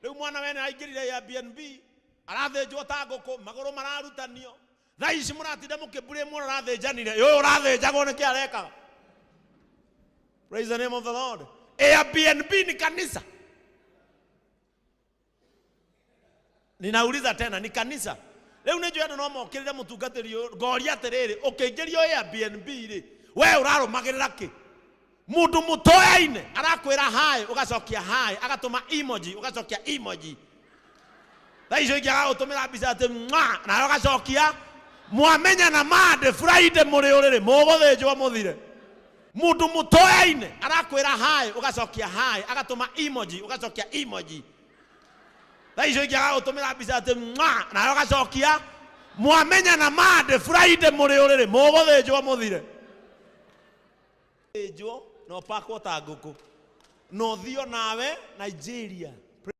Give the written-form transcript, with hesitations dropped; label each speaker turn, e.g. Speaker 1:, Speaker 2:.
Speaker 1: Riu mwana wene aingirire ya BNB arathenjwo ta nguku maguru mararutanio tha ici muratinda mukibure mwana arathenjanire yo urathenjagwo niki areka. Praise the name of the Lord. Airbnb ni kanisa. Ninauliza tena ni kanisa. Leo nejo yano no mokirire mutungatiri ngoria atiriri ukiingirio Airbnb ri we urarumagirira ki? Mundu mutoyaine arakwira hai ugacokia hai agatuma emoji ugacokia emoji. Thaicio ingiaga utumira mbica ati mwa na ugacokia mwamenya na mande Friday muri uriri muguthinjwo muthire. Mundu mutoyaine arakwira hai ugacokia hai agatuma emoji ugacokia emoji. Thaicio ingiaga utumira mbica ati mwa na ugacokia mwamenya na mande Friday muri uriri muguthinjwo muthire. Ejo no pakwo ta nguku no thio nawe Nigeria